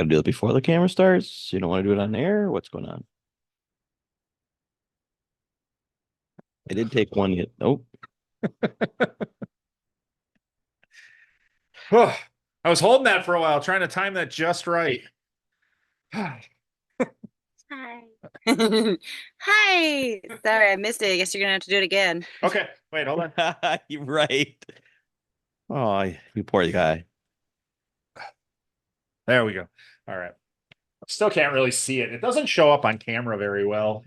Gotta do it before the camera starts. You don't want to do it on air. What's going on? I did take one hit. Oh, Oh, I was holding that for a while, trying to time that just right. Hi. Hi. Sorry, I missed it. I guess you're gonna have to do it again. Okay, wait, hold on. you're right. Oh, you poor guy. There we go. All right. Still can't really see it. It doesn't show up on camera very well.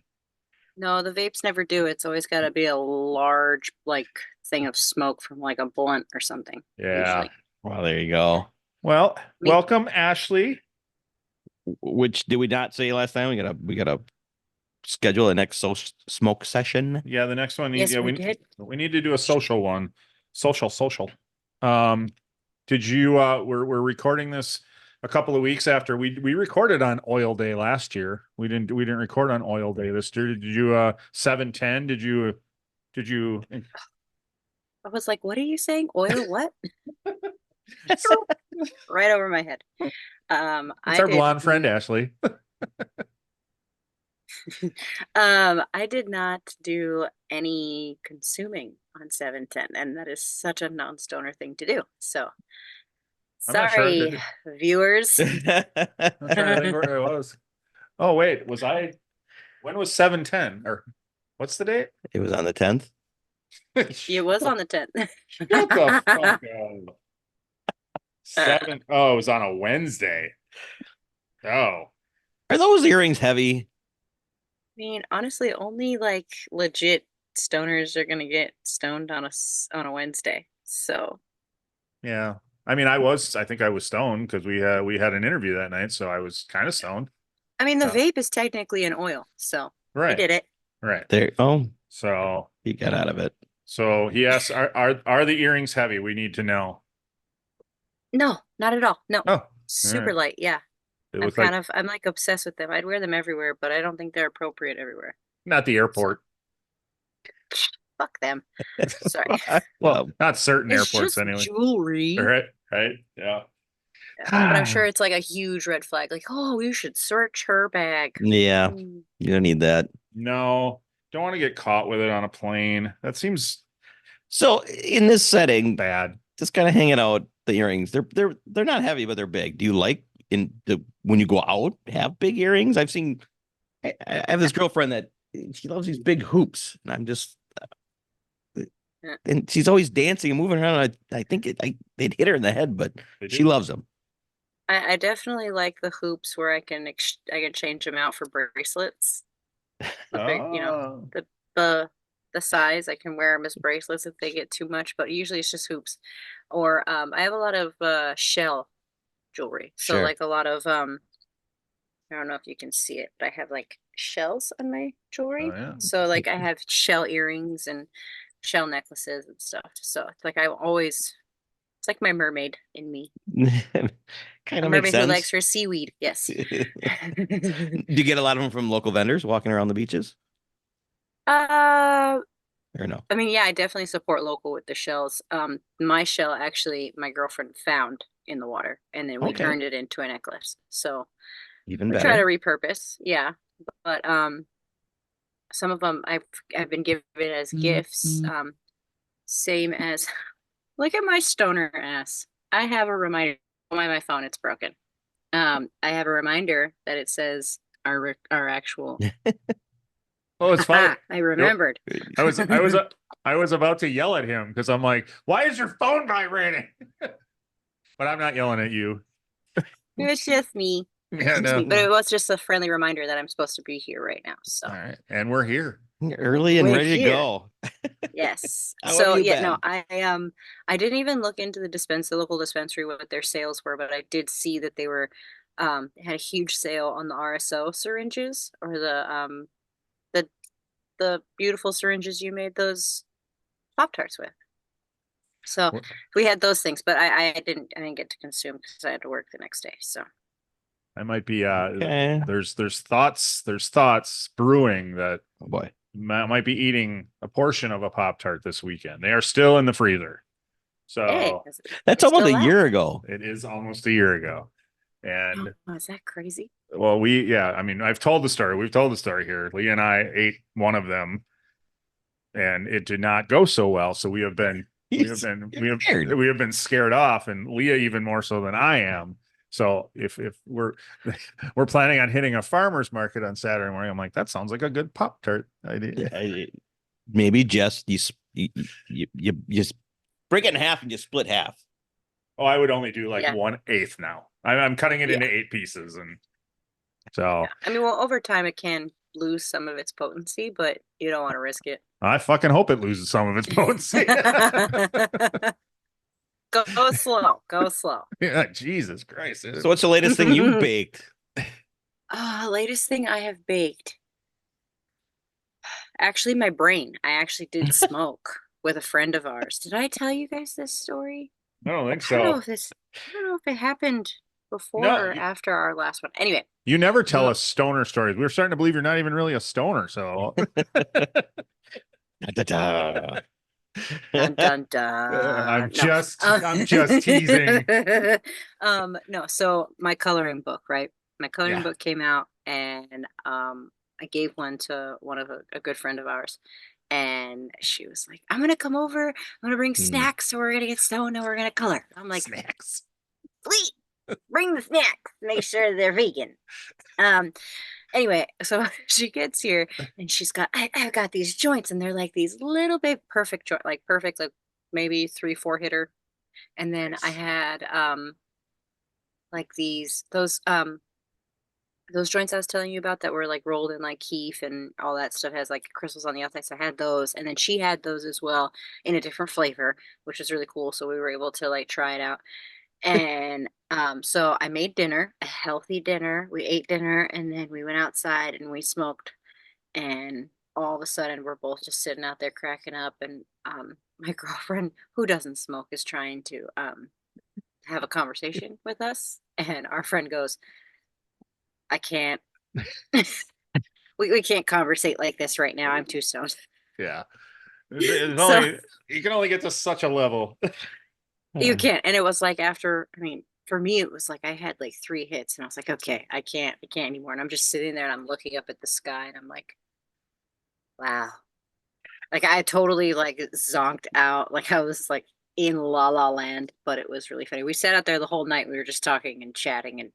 No, the vapes never do. It's always got to be a large, like, thing of smoke from like a blunt or something. Yeah. Usually. Well, there you go. Well, Me- welcome, Ashley. Which did we not say last time? We gotta schedule a next smoke session. Yeah, the next one. Yes, Yeah, we did. we need to do a social one. Social. Um, did you we're recording this a couple of weeks after we recorded on Oil Day last year. We didn't record on Oil Day this year. Did you 710? Did you I was like, what are you saying? Oil what? Right over my head. It's I our did blonde friend Ashley. I did not do any consuming on 710, and that is such a non-stoner thing to do. So I'm not sure. sorry, viewers. I'm trying to think where I was. Oh wait, was I? When was 710? Or what's the date? It was on the 10th. It was on the 10th. Shut the fuck up. Seven. Oh, it was on a Wednesday. Oh, Are those earrings heavy? I mean, honestly, only like legit stoners are gonna get stoned on a Wednesday. So yeah. I mean, I think I was stoned because we had an interview that night, so I was kind of stoned. I mean, the So, vape is technically an oil, so we right, did it. right. There. Oh, So he got out of it. he asks, are the earrings heavy? We need to know. No, not at all. No, Oh, all super right. light. Yeah. It was like I'm like obsessed with them. I'd wear them everywhere, but I don't think they're appropriate everywhere. not the So airport. fuck them. Sorry. Well, not certain It's airports just anyway. jewelry. Right, right, yeah. Yeah, but I'm sure it's like a huge red flag. Like, oh, you should search her bag. Yeah, Mm. you don't need that. No, don't want to get caught with it on a plane. That seems So in this setting, bad. just kind of hanging out, the earrings, they're not heavy, but they're big. Do you like when you go out have big earrings? I have this girlfriend that she loves these big hoops, and I'm just Yeah. and she's always dancing and moving around. I think they'd hit her in the head, but They she do. loves them. I definitely like the hoops where I can change them out for bracelets. The big, Oh, the the size I can wear them as bracelets if they get too much, but usually it's just hoops. Or I have a lot of shell jewelry. So Sure. like a lot of I don't know if you can see it, but I have like shells on my oh jewelry. yeah. So like I have shell earrings and shell necklaces and stuff. So it's like it's like my mermaid in me. Kind A of makes mermaid who likes sense. her seaweed. Yes. Do you get a lot of them from local vendors walking around the beaches, uh or no? I mean, yeah, I definitely support local with the shells. My shell actually my girlfriend found in the water and then we Okay, turned it into a necklace. So even we try to better. repurpose. Yeah. But some of them I've been given as gifts. Same as look at my stoner ass. I have a reminder on my phone, it's broken. I have a reminder that it says our actual Oh, it's funny. I remembered. I was I was I was about to yell at him because I'm like, why is your phone vibrating? But I'm not yelling at you. It's just me. Yeah, It's no. me. But it was just a friendly reminder that I'm supposed to be here right now. So All right, and we're here. Early and we're ready to here. go. Yes. How have So you yeah, no, been? I didn't even look into the local dispensary what their sales were, but I did see that they were had a huge sale on the RSO syringes or the the beautiful syringes you made those Pop Tarts with. So we had those things, but I didn't get to consume because I had to work the next day. So I might be Okay. there's thoughts brewing that Oh boy. might be eating a portion of a Pop Tart this weekend. They are still in the freezer. hey, So That's they almost still a year last. ago. it is almost a year ago. And Oh, is that crazy? well, I mean, I've told the story. We've told the story here. Leah and I ate one of them, and it did not go so well. So we have been scared off, and Leah even more so than I am. So if we're planning on hitting a farmer's market on Saturday morning, I'm like, that sounds like a good Pop-Tart idea. Maybe just you just break it in half and you split half. Oh, I would only do like 1/8 now. I'm cutting it into 8 pieces, and so I mean, well, over time it can lose some of its potency, but you don't want to risk it. I fucking hope it loses some of its potency. Go slow. Go slow. Yeah, Jesus Christ. So what's the latest thing you baked? Latest thing I have baked. Actually, my brain. I actually did smoke with a friend of ours. Did I tell you guys this story? I don't think I so. don't know if it happened before or after our last one. Anyway. You never tell us stoner stories. We're starting to believe you're not even really a stoner, so Dun, dun, dun. I'm just teasing. No, so my coloring book, right? My coloring book came out, and I gave one to one of a good friend of ours, and she was like, I'm gonna come over, I'm gonna bring snacks, so we're gonna get stoned and we're gonna color. I'm like, snacks. Sweet, bring the snacks, make sure they're vegan. Anyway, so she gets here and she's got, I've got these joints, and they're like these little bit perfect joint, like perfect, like maybe 3-4 hitter. And then I had like those joints I was telling you about that were like rolled in like keef and all that stuff, has like crystals on the outside. So I had those, and then she had those as well in a different flavor, which was really cool. So we were able to like try it out. And so I made dinner, a healthy dinner. We ate dinner, and then we went outside and we smoked. And all of a sudden, we're both just sitting out there cracking up. And my girlfriend, who doesn't smoke, is trying to have a conversation with us. And our friend goes, I can't. we can't conversate like this right now. I'm too stoned. Yeah. You can only get to such a level. You can't. And it was like after, I mean, for me, it was like I had like 3 hits, and I was like, okay, I can't anymore. And I'm just sitting there and I'm looking up at the sky, and I'm like, wow. Like I totally like zonked out. Like I was like in La La Land, but it was really funny. We sat out there the whole night. We were just talking and chatting and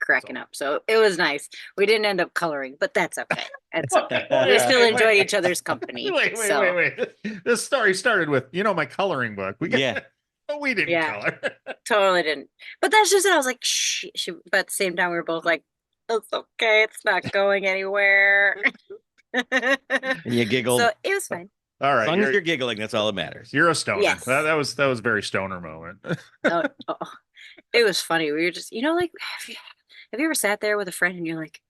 cracking up. So it was nice. We didn't end up coloring, but that's okay. It's okay. We still enjoyed each other's company. Wait. This story started with, my coloring book. We didn't color. Totally didn't. But that's just it. I was like, shh. But at the same time, we were both like, it's okay. It's not going anywhere. And you giggled. So it was fine. All right. As long as you're giggling, that's all that matters. You're a stoner. Yes. That was a very stoner moment. It was funny. We were just, like, have you ever sat there with a friend and you're like,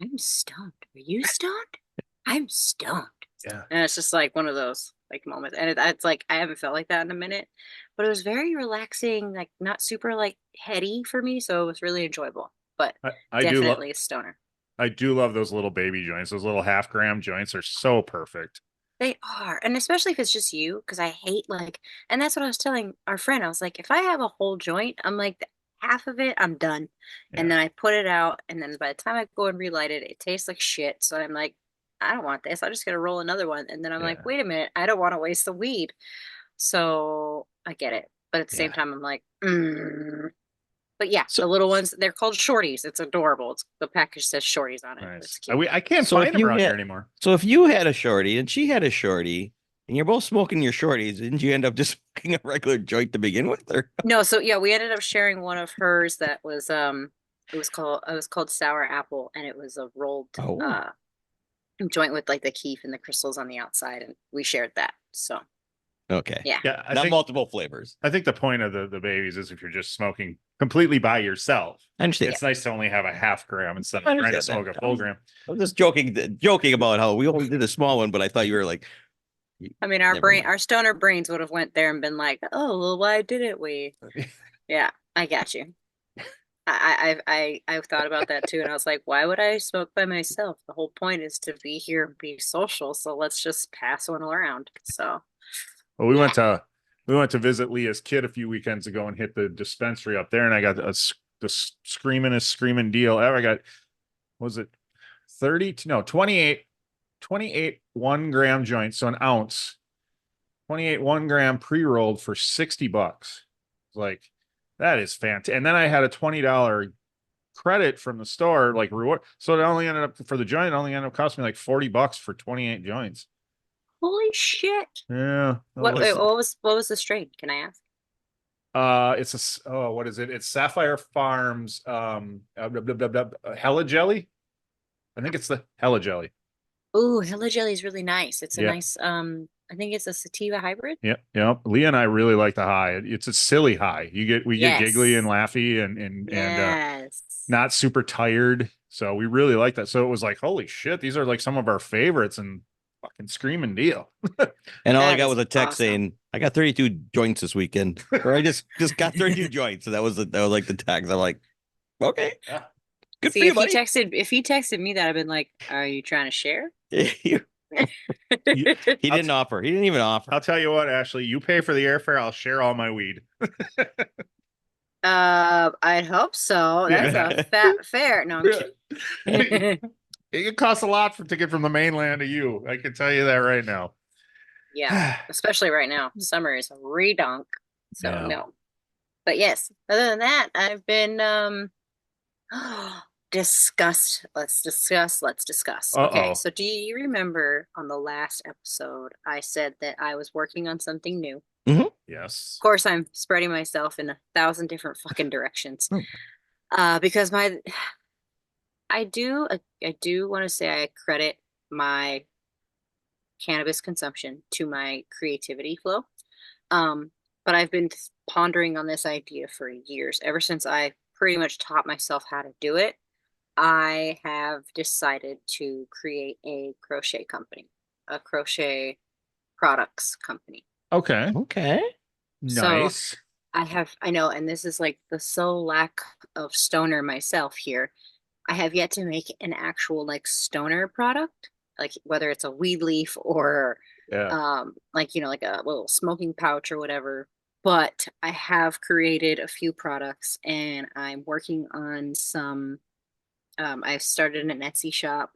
I'm stoned. Are you stoned? I'm stoned. Yeah. And it's just like one of those like moments. And it's like, I haven't felt like that in a minute, but it was very relaxing, like not super like heady for me. So it was really enjoyable, but I definitely a stoner. I do love those little baby joints. Those little 1/2 gram joints are so perfect. They are. And especially if it's just you, because I hate like, and that's what I was telling our friend. I was like, if I have a whole joint, I'm like, half of it, I'm done. Yeah. And then I put it out. And then by the time I go and relight it, it tastes like shit. So I'm like, I don't want this. I'm just going to roll another one. And then I'm like, wait a minute. I don't want to waste the weed. So I get it. But at the same time, I'm like, But yeah, the little ones, they're called shorties. It's adorable. The package says shorties on it. Nice. It's cute. I can't find them around here anymore. So if you had a shorty and she had a shorty, and you're both smoking your shorties, didn't you end up just smoking a regular joint to begin with? Or? No, so yeah, we ended up sharing one of hers that was it was called Sour Apple, and it was a rolled joint with like the keef and the crystals on the outside, and we shared that. So okay. Yeah. I Not think multiple flavors. I think the point of the babies is if you're just smoking completely by yourself. I understand. It's nice to only have a 1/2 gram instead of trying to smoke a full gram. I'm just joking about how we only did a small one, but I thought you were like, I mean, our stoner brains would have went there and been like, oh, well, why didn't we? Yeah, I got you. I've thought about that too, and I was like, why would I smoke by myself? The whole point is to be here and be social, so let's just pass one around. So well, we went to visit Leah's kid a few weekends ago and hit the dispensary up there, and I got screaming deal ever. I got, was it 28 1 gram joints, so an ounce, 28 1 gram pre-rolled for $60. Like, that is fantastic. And then I had a $20 credit from the store, like reward. So it only ended up for the joint, it only ended up costing me like $40 for 28 joints. Holy shit. Yeah. What was the strain? Can I ask? What is it? It's Sapphire Farms Hella Jelly. I think it's the Hella Jelly. Ooh, Hella Jelly is really nice. It's a Yeah. nice I think it's a sativa hybrid. Yep. Leah and I really like the high. It's a silly high. We get giggly and laughy and not super tired. So we really like that. So it was like, holy shit, these are like some of our favorites and fucking screaming deal. And all I got was a text saying, I got 32 joints this weekend. Or I just got 32 joints. So that was like the text. I'm like, okay. Good See, for you, if buddy. he texted me that, I've been like, are you trying to share? He didn't offer. He didn't even offer. I'll tell you what, Ashley, you pay for the airfare, I'll share all my weed. I'd hope so. That's a fat fare. No, I'm kidding. It costs a lot to get from the mainland to you. I can tell you that right now. Yeah, especially right now. Summer is redunk. So no. But yes, other than that, I've been discussed. Let's discuss. Okay, so do you remember on the last episode I said that I was working on something new? Mm-hmm. Yes. Of course, I'm spreading myself in 1,000 different fucking directions. Because I do want to say I credit my cannabis consumption to my creativity flow. But I've been pondering on this idea for years. Ever since I pretty much taught myself how to do it, I have decided to create a crochet company, a crochet products company. Okay. Nice. So I know, and this is like the sole lack of stoner myself here. I have yet to make an actual like stoner product, like whether it's a weed leaf or like, you know, like a little smoking pouch or whatever. But I have created a few products and I'm working on some. I've started an Etsy shop.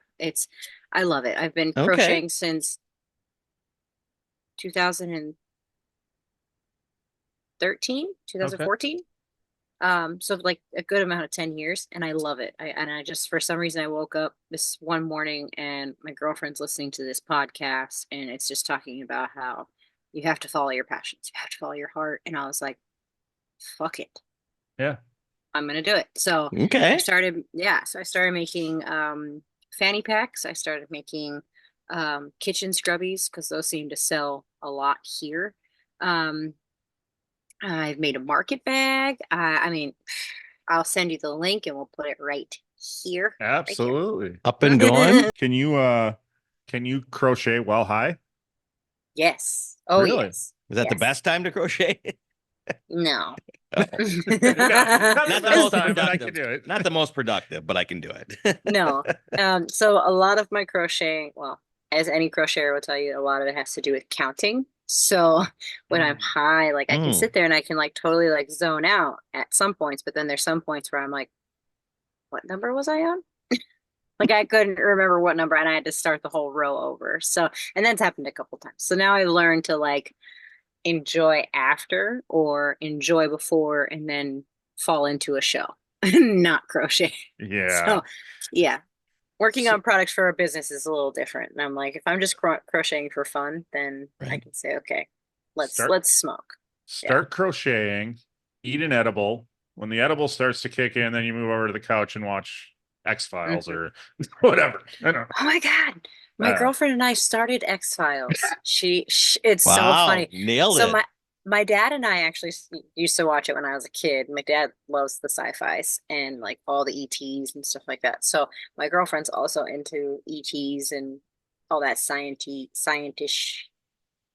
I love it. I've been crocheting since 2014. So like a good amount of 10 years, and I love it. I just, for some reason, I woke up this one morning and my girlfriend's listening to this podcast and it's just talking about how you have to follow your passions, you have to follow your heart. And I was like, fuck it. Yeah. I'm going to do it. So I started making fanny packs. I started making kitchen scrubbies because those seem to sell a lot here. I've made a market bag. I mean, I'll send you the link and we'll put it right here. Absolutely. Right here. Up and going. Can you crochet while high? Yes. Oh, really? Yes. Is that the best time to crochet? No. Not the most time, but I can do it. Not the most productive, but I can do it. No. So a lot of my crocheting, well, as any crocheter will tell you, a lot of it has to do with counting. So when I'm high, like I can sit there and I can like totally like zone out at some points, but then there's some points where I'm like, what number was I on? Like I couldn't remember what number and I had to start the whole row over. So, and that's happened a couple times. So now I've learned to like enjoy after or enjoy before and then fall into a show, not crochet. Yeah. So yeah. Working on products for a business is a little different. And I'm like, if I'm just crocheting for fun, then I can say, okay, let's smoke. Start crocheting, eat an edible. When the edible starts to kick in, then you move over to the couch and watch X-Files or whatever. I don't know. Oh my God. My girlfriend and I started X-Files. It's so funny. Nailed it. My dad and I actually used to watch it when I was a kid. My dad loves the sci-fis and like all the ETs and stuff like that. So my girlfriend's also into ETs and all that scientist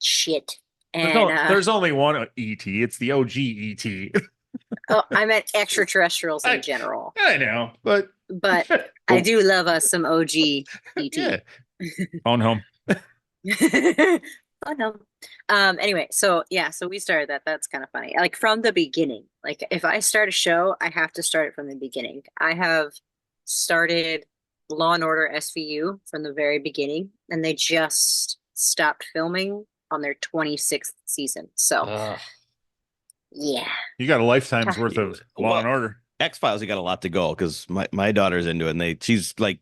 shit. And there's only one ET. It's the OG ET. Oh, I meant extraterrestrials in general. I know, but I do love us some OG ET. Yeah. On home. Oh no. Anyway, so yeah, so we started that. That's kind of funny. Like from the beginning. Like if I start a show, I have to start it from the beginning. I have started Law and Order SVU from the very beginning, and they just stopped filming on their 26th season. So Ugh. yeah. You got a lifetime's worth Yeah. of Law and Order. X-Files, you got a lot to go because my daughter's into it, and she's like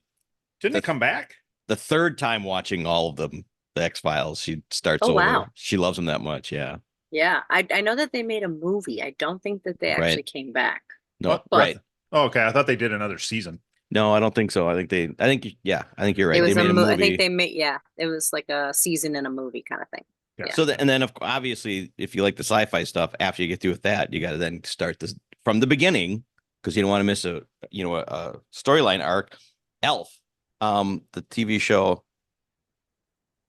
Didn't it come back? the third time watching all of them, the X-Files. She starts Oh over. wow. She loves them that much. Yeah. Yeah. I know that they made a movie. I don't think that they actually Right. came back. No, What? right. Oh, okay. I thought they did another season. No, I don't think so. I think you're right. It They was made a movie. I think they made it was like a season and a movie kind of thing. Yeah. Yeah. So and then obviously, if you like the sci-fi stuff, after you get through with that, you got to then start this from the beginning because you don't want to miss a storyline arc. Elf, the TV show,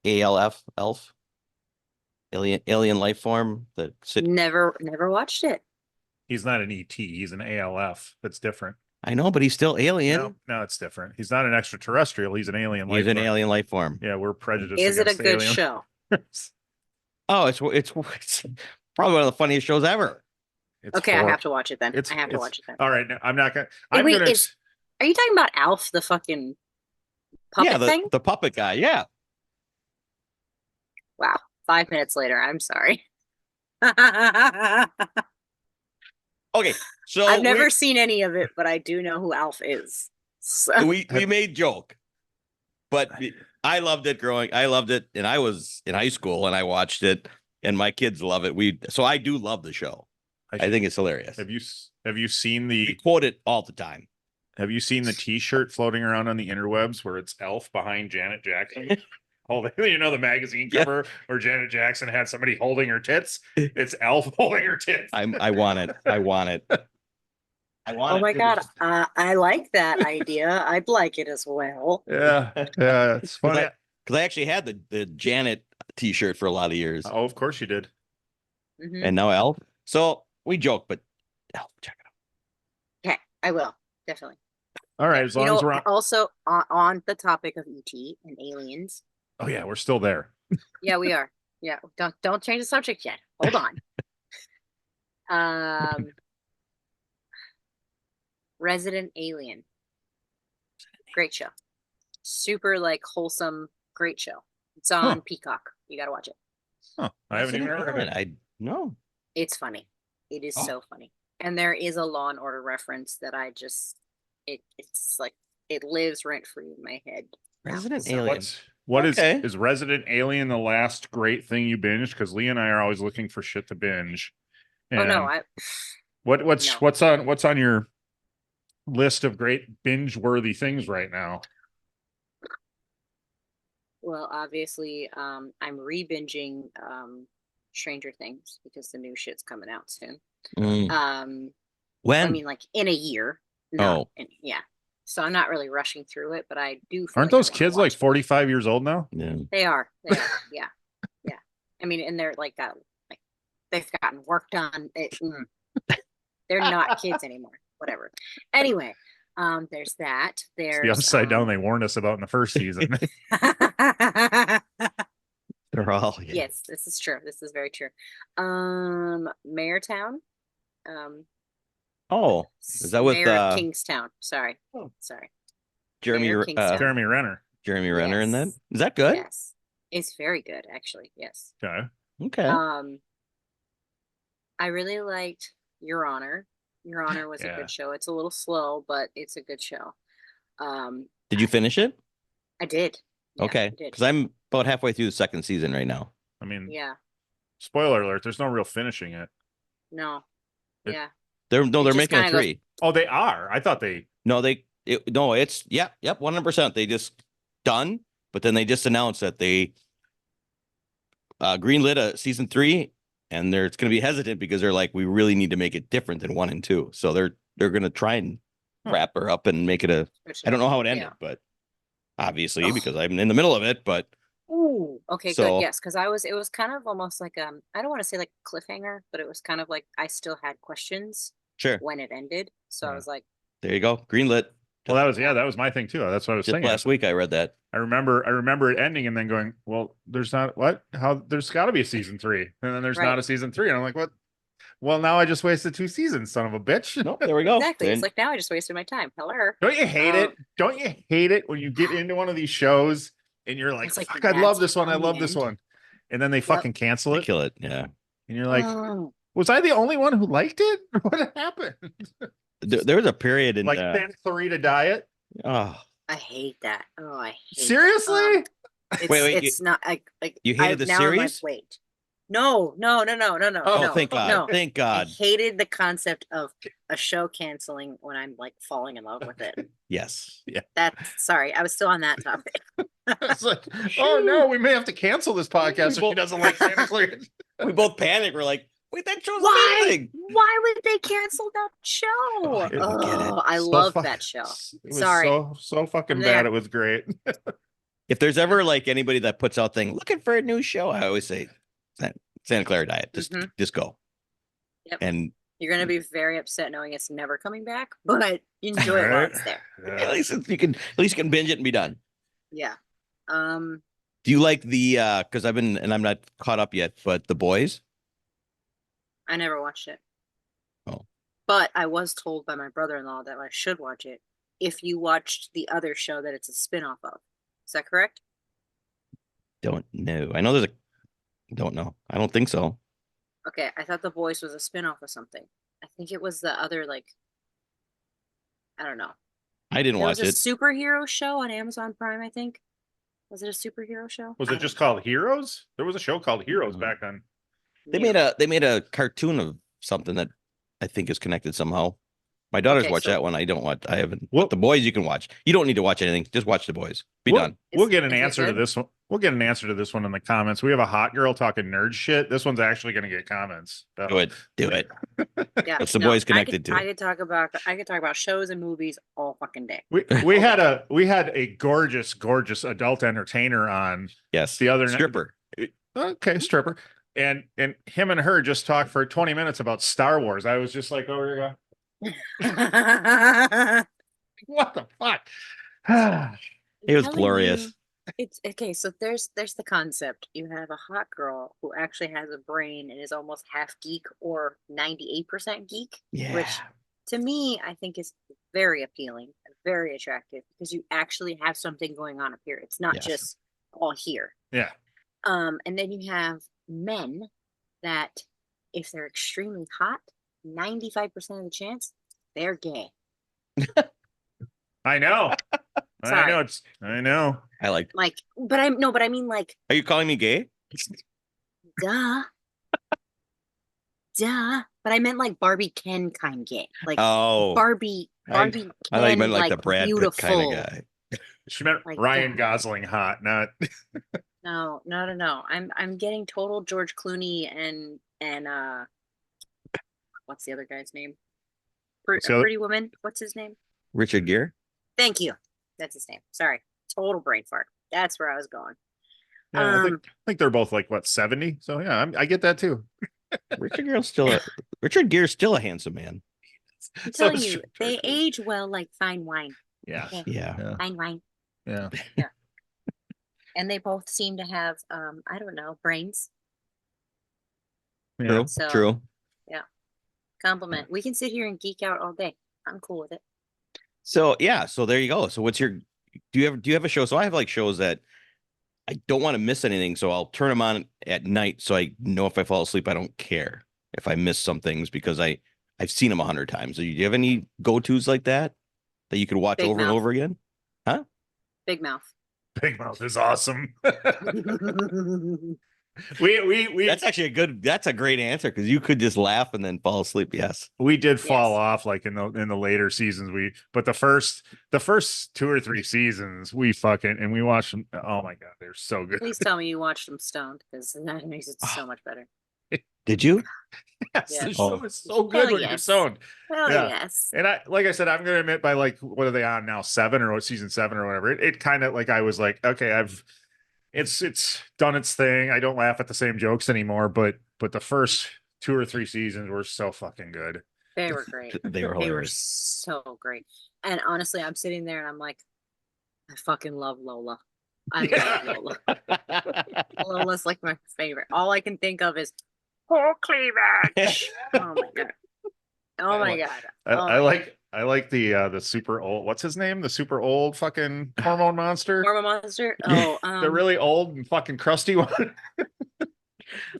Elf, alien life form. Never watched it. He's not an ET. He's an ALF. That's different. I know, but he's still alien. No, it's different. He's not an extraterrestrial. He's an alien. He's an alien life form. Yeah, we're prejudiced. Is it a against good aliens. show? Oh, it's probably one of the funniest shows ever. Okay, I have to watch it then. I have to watch it then. All right, no, I'm not gonna. Wait, I'm gonna. are you talking about Alf, the fucking puppet thing? The puppet guy. Yeah. Wow. 5 minutes later, I'm sorry. Okay, so I've never seen any of it, but I do know who Alf is. So. we made joke, but I loved it and I was in high school and I watched it and my kids love it. So I do love the show. I think it's hilarious. Have you seen We quote it all the time. Have you seen the T-shirt floating around on the interwebs where it's Elf behind Janet Jackson? Holding, the magazine cover where Janet Jackson had somebody holding her tits. It's Elf holding her tits. I want it. I want it. Oh my God. I like that idea. I'd like it as well. Yeah. It's funny. Because I actually had the Janet T-shirt for a lot of years. Oh, of course you did. Mm-hmm. And now Elf. So we joke, but Elf, check it out. Okay, I will. Definitely. All right, as long as we're also on the topic of ET and aliens. Oh yeah, we're still there. Yeah, we are. Yeah, don't change the subject yet. Hold on. Resident Alien. Great show. Super wholesome, great show. It's on Peacock. You got to watch it. Huh. I haven't even heard of it. No. It's funny. It is so funny. And there is a Law and Order reference that I just it's like it lives rent free in my head. Resident Alien. What is Resident Alien the last great thing you binged? Because Lee and I are always looking for shit to binge. And what's on your list of great binge worthy things right now? Well, obviously, I'm re-binging Stranger Things because the new shit's coming out soon. When? I mean, in a year. Yeah. So I'm not really rushing through it, but I do. Aren't those kids 45 years old now? Yeah. They are. Yeah. Yeah. I mean, and they're they've gotten work done. They're not kids anymore. Whatever. Anyway, there's that. There's the upside down they warned us about in the first season. They're all Yes, this is true. This is very true. Mayortown. Is that with Kingstown? Sorry. Jeremy Renner. Jeremy Renner in that? Is that good? Yes. It's very good, actually. Yes. Okay. I really liked Your Honor. Your Honor was a good show. It's a little slow, but it's a good show. Did you finish it? I did. Yeah, okay. Because I'm about halfway through the second season right now. I mean, yeah. Spoiler alert, there's no real finishing it. No. Yeah. They're making a 3. Oh, they are. I thought they. No, it's 100%. They just done, but then they just announced that they greenlit a season 3, and it's going to be hesitant because they're like, we really need to make it different than 1 and 2. So they're going to try and wrap her up and make it I don't know how it ended, but obviously because I'm in the middle of it, but. Ooh, okay, good. Yes, because it was kind of almost like I don't want to say like cliffhanger, but it was kind of like I still had questions Sure. when it ended. So I was like, there you go. Greenlit. Well, that was my thing too. That's what I was Just thinking. last week I read that. I remember it ending and then going, well, there's not what? How there's got to be a season 3, and then there's Right. not a season 3, and I'm like, what? Well, now I just wasted 2 seasons, son of a bitch. No, there we go. Exactly. It's And like now I just wasted my time. Hello. Don't you hate it? Don't you hate it when you get into one of these shows and you're like, It's like, fuck, I love that's this one. I how love we this end. one. And then they fucking cancel they it. kill it. Yeah. And you're like, Oh, was I the only one who liked it? What happened? There was a period in Like Santa Clarita Diet? oh, I hate that. Oh, I hate that. Seriously? It's, Wait, it's not like you hated the now I'm like, series? wait. No. Oh, oh, thank God. No. Thank I God. hated the concept of a show canceling when I'm like falling in love with it. Yes. Yeah. That's sorry, I was still on that topic. It's like, oh no, we may have to cancel this podcast if she doesn't like Santa Clarita. We both panicked. We're like, wait, that show's Why? amazing. Why would they cancel that show? Oh, I don't get it. I So love fuck- that show. It was Sorry. so fucking I'm bad. there. It was great. If there's ever like anybody that puts out thing looking for a new show, I always say Santa Clara Diet. Just go. Yep. And You're gonna be very upset knowing it's never coming back, but enjoy it while it's there. at least you can binge it and be done. Yeah. Do you like the because I'm not caught up yet, but The Boys? I never watched it. Oh. But I was told by my brother-in-law that I should watch it if you watched the other show that it's a spin-off of. Is that correct? Don't know. I know don't know. I don't think so. Okay, I thought The Boys was a spin-off of something. I think it was the other I don't know. I didn't There watch was it. a superhero show on Amazon Prime, I think. Was it a superhero show? Was I it don't just know. called Heroes? There was a show called Heroes Mhm. back then. They Yeah. made a cartoon of something that I think is connected somehow. My daughters Okay, watch so- that one. I don't watch. I haven't. What- The Boys you can watch. You don't need to watch anything. Just watch The Boys. Be We'll- done. We'll Is- get an is it answer to good? this one. We'll get an answer to this one in the comments. We have a hot girl talking nerd shit. This one's actually going to get comments. So- Do it. Do it. Yeah, What's The Boys I connected could, to? I could talk about shows and movies all fucking day. We had a gorgeous adult entertainer on Yes. the other night. stripper. Okay, stripper. And him and her just talked for 20 minutes about Star Wars. I was just like, oh, here you go. What the fuck? It was Telling glorious. you, it's okay. So there's the concept. You have a hot girl who actually has a brain and is almost half geek or 98% geek, Yeah. which to me I think is very appealing, very attractive because you actually have something going on up here. It's not Yes. just all here. Yeah. And then you have men that if they're extremely hot, 95% of the chance they're gay. I know. I Sorry. know. I know. I like. Like, but I mean like, Are you calling me gay? duh. Duh. But I meant like Barbie Ken kind gay. Like Oh, Barbie I Ken, thought you meant like the Brad Pitt beautiful. kind of guy. She meant Like Ryan that. Gosling hot, not No. I'm getting total George Clooney and what's the other guy's name? What's the other- Pretty Woman. What's his name? Richard Gere. Thank you. That's his name. Sorry. Total brain fart. That's where I was going. Yeah, I think they're both like what 70. So yeah, I get that too. Richard Gere's still a handsome man. I'm So telling is you, George they Clooney. age well like fine wine. Yeah. Okay. Yeah. Yeah. Fine wine. Yeah. And they both seem to have I don't know, brains. Yeah. True. So- True. Compliment. We can sit here and geek out all day. I'm cool with it. So yeah, so there you go. So what's your do you have a show? So I have like shows that I don't want to miss anything, so I'll turn them on at night so I know if I fall asleep, I don't care if I miss some things because I've seen them 100 times. So do you have any go-tos like that you could watch Big over and Mouth. over again? Big Mouth. Big Mouth is awesome. we That's actually that's a great answer because you could just laugh and then fall asleep. Yes. we did fall Yes. off like in the later seasons. But the first 2 or 3 seasons we watched them. Oh my god, they're so good. Please tell me you watched them stoned because that makes it Ah. so much better. Did you? Yes, Yeah. the show Oh. is so good Hell when you're yes. stoned. Hell Yeah. yes. And like I said, I'm gonna admit by like what are they on now? 7 or season 7 or whatever. It kind of like I was like, okay, it's done its thing. I don't laugh at the same jokes anymore, but the first 2 or 3 seasons were so fucking good. They were great. They were They were hilarious. so great. And honestly, I'm sitting there and I'm like, I fucking love Lola. I Yeah. love Lola. Lola's like my favorite. All I can think of is whole cleavage. Oh my god. Oh my god. I like the super old, what's his name? The super old fucking hormone monster. Hormone monster. Oh, The really old and fucking crusty one.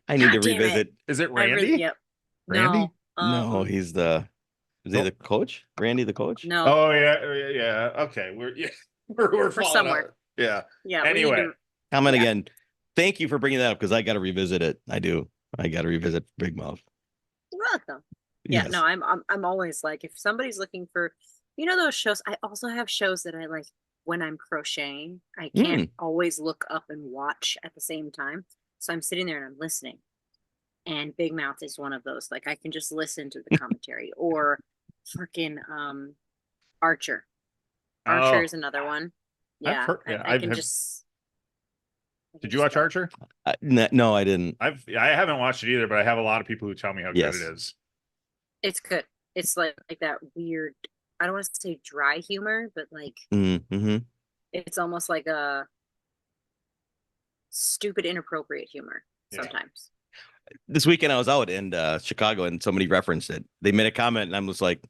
I need to God damn it. revisit. Is it I Randy? really, yep. Randy? No, he's the. Is he the coach? Randy, the coach? No. Oh yeah. Okay, we're falling somewhere. out. Yeah. Yeah. we need Anyway, to- Comment Yeah. again. Thank you for bringing that up because I got to revisit it. I do. I got to revisit Big Mouth. You're welcome. Yeah. Yes. No, I'm always like, if somebody's looking for, those shows. I also have shows that I like when I'm crocheting. I can't always look up and watch at the same time, so I'm sitting there and I'm listening. And Big Mouth is one of those. Like I can just listen to the commentary or freaking Archer. Archer is another one. Yeah, I can just. Did you watch Archer? No, I didn't. I haven't watched it either, but I have a lot of people who tell me how good it is. It's good. It's like that weird. I don't want to say dry humor, but like it's almost like a stupid, inappropriate humor sometimes. This weekend I was out in Chicago and somebody referenced it. They made a comment and I was like,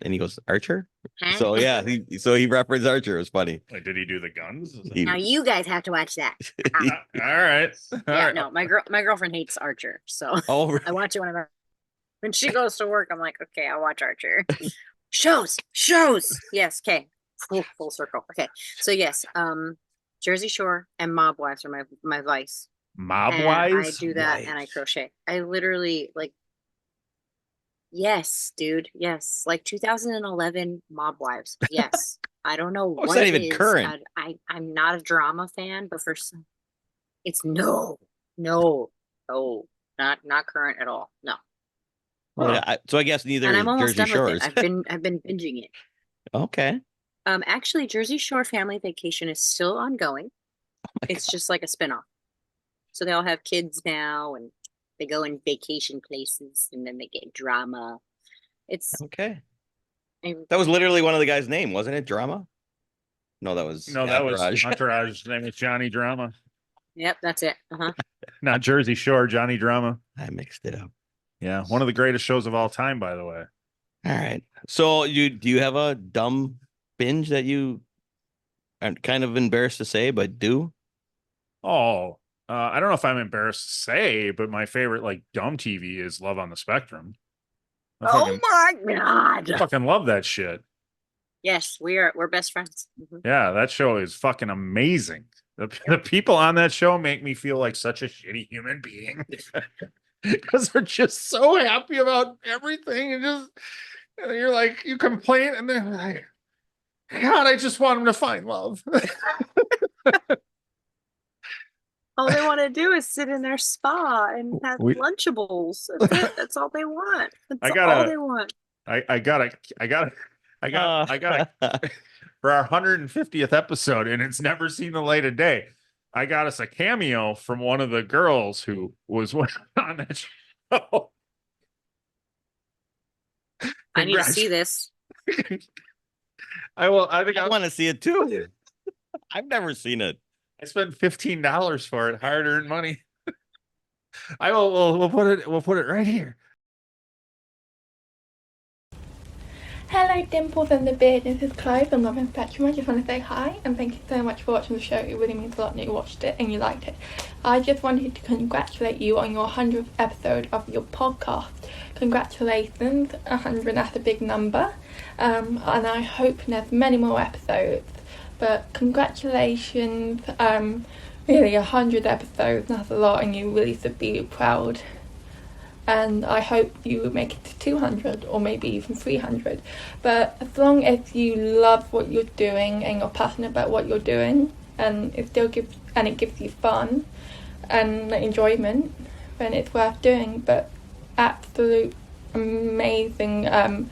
and he goes, Archer? Huh? So yeah, he referenced Archer. It was funny. Like, did he do the guns? Now you guys have to watch that. All right. No, my girlfriend hates Archer, so I watch it when she goes to work. I'm like, okay, I'll watch Archer. shows. Yes, okay, full circle. Okay, so yes, Jersey Shore and Mob Wives are my vice. Mob and Wives? I do that and I crochet. I literally like. Yes, dude. Yes, like 2011 Mob Wives. Yes, I don't know It's what not it even is. current. I'm not a drama fan, but for some, it's no, not current at all. No. Well, so I guess neither And is I'm almost Jersey done with Shores. it. I've been binging it. Okay. Actually, Jersey Shore Family Vacation is still ongoing. It's just like a spinoff. So they all have kids now, and they go in vacation places, and then they get drama. It's okay. That was literally one of the guy's name, wasn't it? Drama? No, that was Entourage. His name is Johnny Drama. Yep, that's it. Not Jersey Shore, Johnny Drama. I mixed it up. Yeah, one of the greatest shows of all time, by the way. All right. So do you have a dumb binge that you are kind of embarrassed to say, but do? Oh, I don't know if I'm embarrassed to say, but my favorite like dumb TV is Love on the Spectrum. My god! I fucking love that shit. Yes, we're best friends. Yeah, that show is fucking amazing. The people on that show make me feel like such a shitty human being because they're just so happy about everything and you're like, you complain and they're like, God, I just want them to find love. All they want to do is sit in their spa and have Lunchables. That's it. That's all they want. That's all they want. I gotta for our 150th episode, and it's never seen the light of day. I got us a cameo from one of the girls who was on that show. I need to see this. I think I want to see it too. I've never seen it. I spent $15 for it, hard-earned money. We'll put it right here. Hello Dimples and The Beard, this is Chloe from Love and Spectrum. I just want to say hi and thank you so much for watching the show. It really means a lot that you watched it and you liked it. I just wanted to congratulate you on your 100th episode of your podcast. Congratulations, 100, that's a big number. And I hope there's many more episodes. But congratulations, really 100 episodes, that's a lot and you really should be proud. And I hope you make it to 200 or maybe even 300. But as long as you love what you're doing and you're passionate about what you're doing and it gives you fun and enjoyment, then it's worth doing. But absolute amazing, I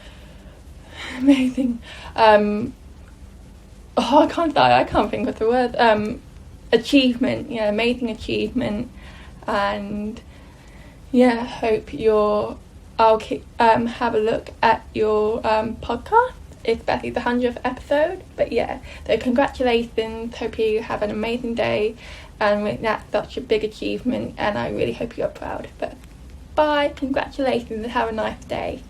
can't think of the word. Achievement, yeah, amazing achievement. And yeah, hope you're I'll have a look at your podcast, especially the 100th episode. But yeah, so congratulations. Hope you have an amazing day. And that's such a big achievement, and I really hope you're proud. But bye, congratulations, and have a nice day.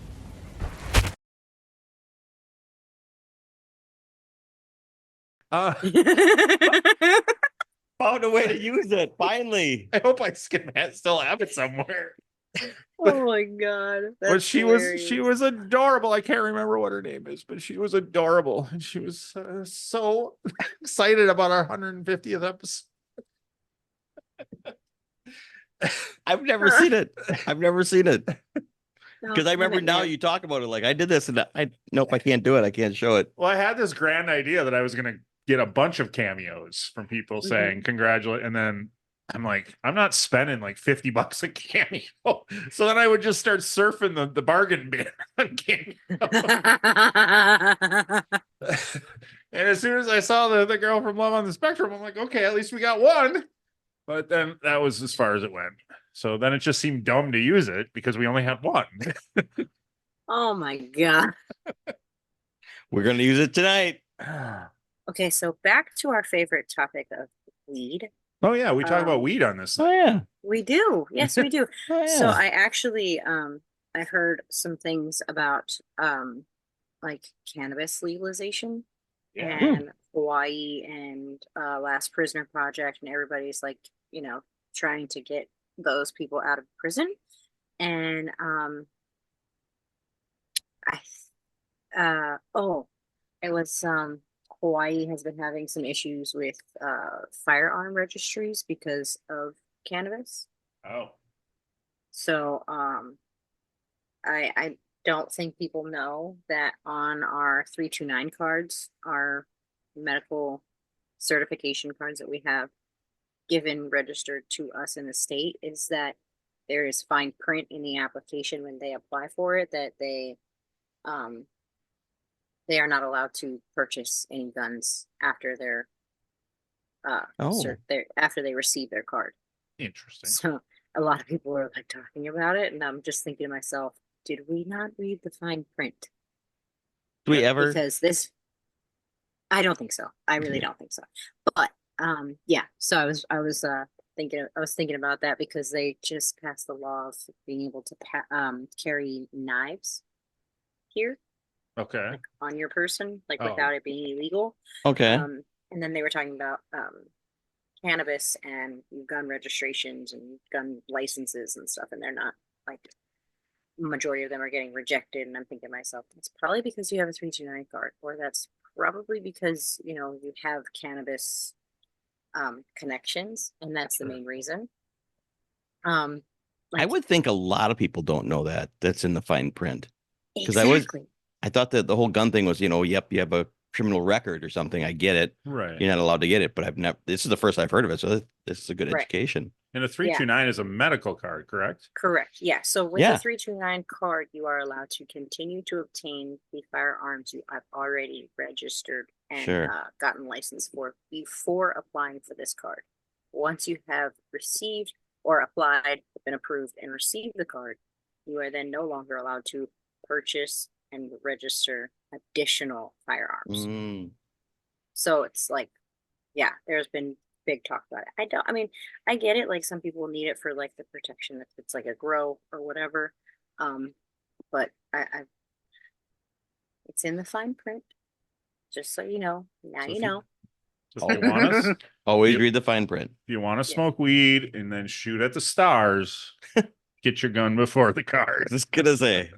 Uh, Found a way to use it finally. I hope I still have it somewhere. Oh my god. But she was adorable. I can't remember what her name is, but she was adorable, and she was so excited about our 150th episode. I've never seen it. I've never seen it. No, Because I remember now you talk about it like I did this and nope, I can't do it. I can't show it. Well, I had this grand idea that I was going to get a bunch of cameos from people saying congratulate, and then I'm like, I'm not spending like $50 a cameo. So then I would just start surfing the bargain bin on Cameo. And as soon as I saw the girl from Love on the Spectrum, I'm like, okay, at least we got one. But then that was as far as it went. So then it just seemed dumb to use it because we only had one. Oh my god. We're gonna use it tonight. Okay, so back to our favorite topic of weed. Oh yeah, we talk about weed on this. Oh yeah. We do. Yes, we do. Oh, yeah. So I actually I heard some things about like cannabis legalization and Hawaii and Last Prisoner Project, and everybody's like, you know, trying to get those people out of prison. And it was Hawaii has been having some issues with firearm registries because of cannabis. Oh. So I don't think people know that on our 329 cards, our medical certification cards that we have given registered to us in the state, is that there is fine print in the application when they apply for it that they are not allowed to purchase any guns after their after they receive their card. Interesting. So a lot of people are like talking about it, and I'm just thinking to myself, did we not read the fine print? Do we ever? Because this, I don't think so. I really don't think so. But yeah. So I was thinking about that because they just passed the law of being able to carry knives here. Okay. Like on your person, like without it being illegal. Okay. And then they were talking about cannabis and gun registrations and gun licenses and stuff, and they're not, like, majority of them are getting rejected. And I'm thinking to myself, it's probably because you have a 329 card, or that's probably because, you know, you have cannabis connections, and that's the main reason. I Like, would think a lot of people don't know that. That's in the fine print. Because exactly. I thought that the whole gun thing was, you know, yep, you have a criminal record or something. I get it. Right. You're not allowed to get it, but I've never. This is the first I've heard of it, so this is a good Right. education. And a 329 is a medical card, correct? Correct. Yeah. So with Yeah. the 329 card, you are allowed to continue to obtain the firearms you have already registered and Sure. gotten licensed for before applying for this card. Once you have received or applied, been approved, and received the card, you are then no longer allowed to purchase and register additional firearms. Mm. So it's like, yeah, there's been big talk about it. I get it. Like, some people need it for like the protection if it's like a grow or whatever. But I it's in the fine print. Just so you know. Now So you if know. So if you want us, Always Yep. read the fine print. if you want to Yeah. smoke weed and then shoot at the stars, get your gun before the card. Just gonna say,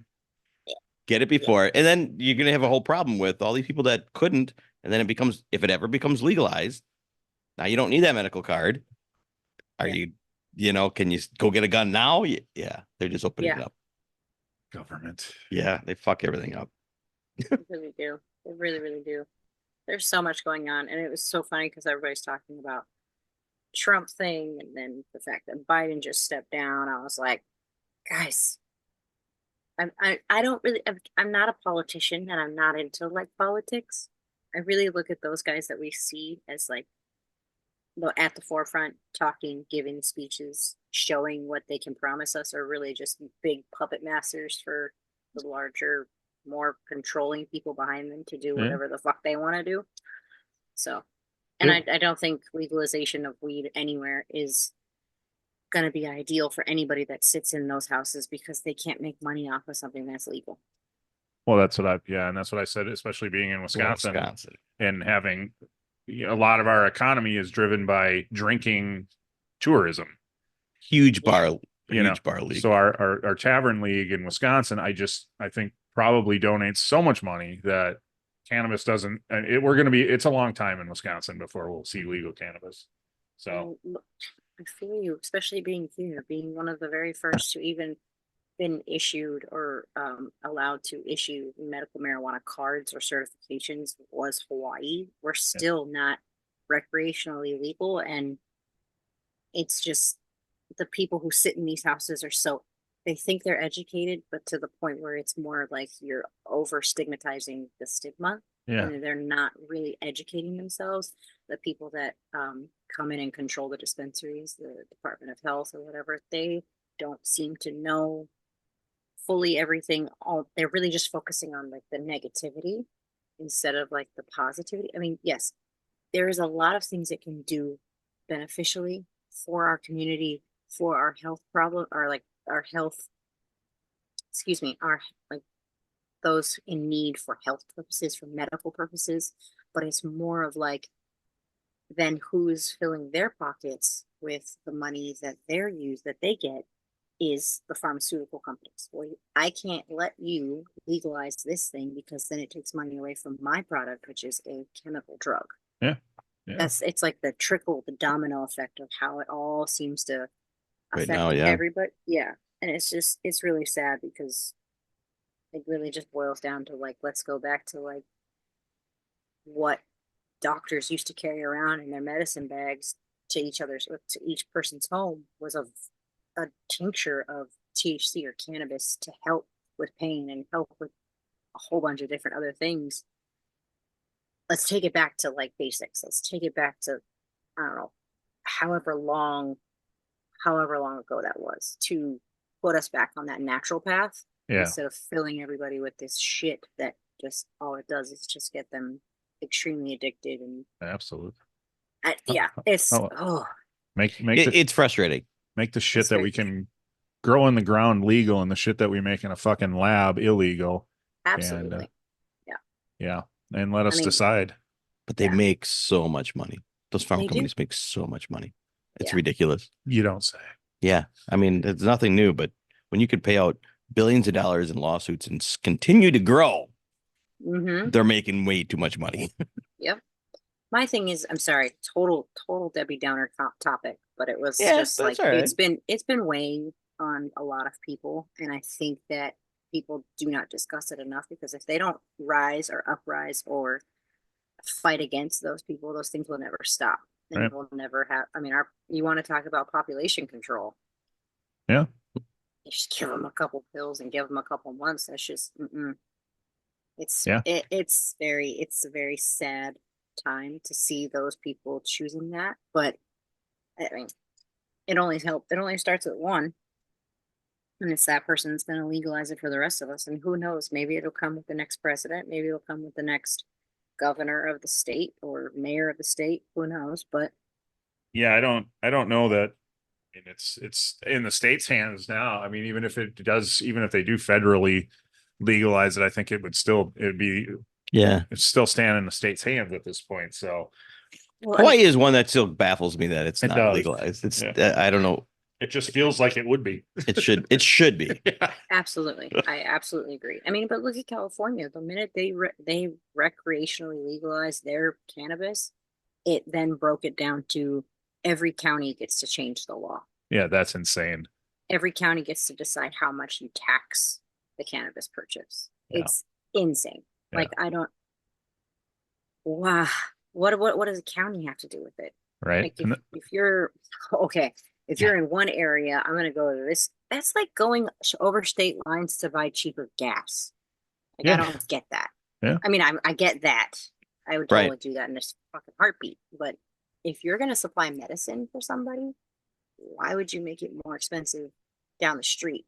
get it before, and then you're gonna have a whole problem with all these people that couldn't, and then if it ever becomes legalized, now you don't need that medical card. Are Yeah. you know, can you go get a gun now? Yeah, they're just opening it Yeah. up. Government. Yeah, they fuck everything up. They really do. They really, really do. There's so much going on, and it was so funny because everybody's talking about Trump thing, and then the fact that Biden just stepped down. I was like, guys, I don't really, I'm not a politician, and I'm not into like politics. I really look at those guys that we see as like at the forefront, talking, giving speeches, showing what they can promise us, are really just big puppet masters for the larger, more controlling people behind them to do Yeah. whatever the fuck they want to do. So, and Yep. I don't think legalization of weed anywhere is going to be ideal for anybody that sits in those houses, because they can't make money off of something that's legal. Well, that's what and that's what I said, especially being in Wisconsin. And having a lot of our economy is driven by drinking tourism. Huge bar, You know, huge bar league. So our tavern league in Wisconsin, I think probably donates so much money that cannabis doesn't, and it's a long time in Wisconsin before we'll see legal cannabis. So I feel you, especially being here, being one of the very first to even been issued or allowed to issue medical marijuana cards or certifications was Hawaii. We're still not recreationally legal, and it's just the people who sit in these houses are so, they think they're educated, but to the point where it's more like you're over stigmatizing the stigma. Yeah. And they're not really educating themselves. The people that come in and control the dispensaries, the Department of Health or whatever, they don't seem to know fully everything. They're really just focusing on like the negativity instead of like the positivity. I mean, yes, there is a lot of things it can do beneficially for our community, for our health problem, or like our health, our like those in need for health purposes, for medical purposes. But it's more of like, then who's filling their pockets with the money that they get is the pharmaceutical companies. Well, I can't let you legalize this thing because then it takes money away from my product, which is a chemical drug. Yeah. It's like the domino effect of how it all seems to Right affect now, yeah. everybody. Yeah. And it's really sad, because it really just boils down to like, let's go back to like what doctors used to carry around in their medicine bags to each person's home was a tincture of THC or cannabis to help with pain and help with a whole bunch of different other things. Let's take it back to like basics. Let's take it back to, I don't know, however long ago that was, to put us back on that natural path. Yeah. Instead of filling everybody with this shit that just all it does is just get them extremely addicted. And absolutely. It's it's frustrating. Make the shit that we can grow in the ground legal, and the shit that we make in a fucking lab illegal. Absolutely. And, and let us decide. But they make so much money. Those pharma companies make so much money. It's ridiculous. You don't say. Yeah. I mean, it's nothing new, but when you could pay out billions of dollars in lawsuits and continue to grow, they're making way too much money. Yep. My thing is, I'm sorry, total Debbie Downer topic, but it was just like, it's been weighing on a lot of people. And I think that people do not discuss it enough, because if they don't rise or uprise or fight against those people, those things will never stop. And we'll never have, I mean, you want to talk about population control. Yeah. You just give them a couple pills and give them a couple months. That's just, it's a very sad time to see those people choosing that. But I mean, it only starts at one, and it's that person that's going to legalize it for the rest of us. And who knows, maybe it'll come with the next president, maybe it'll come with the next governor of the state or mayor of the state, who knows. But yeah, I don't know that. And it's in the state's hands now. I mean, even if they do federally legalize it, I think it's still staying in the state's hands at this point. So Hawaii is one that still baffles me that it's not legalized. It's I don't know. It just feels like it would be. It should be. Yeah. Absolutely. I absolutely agree. I mean, but look at California. The minute they recreationally legalized their cannabis, it then broke it down to every county gets to change the law. Yeah, that's insane. Every county gets to decide how much you tax the cannabis purchase. Yeah. It's insane. Yeah. Like, I don't. Wow. What does a county have to do with it? Right. Like if you're in one area, I'm going to go to this. That's like going over state lines to buy cheaper gas. Like, I don't get that. Yeah. I mean, I get that. I would totally do that in this fucking heartbeat. But if you're going to supply medicine for somebody, why would you make it more expensive down the street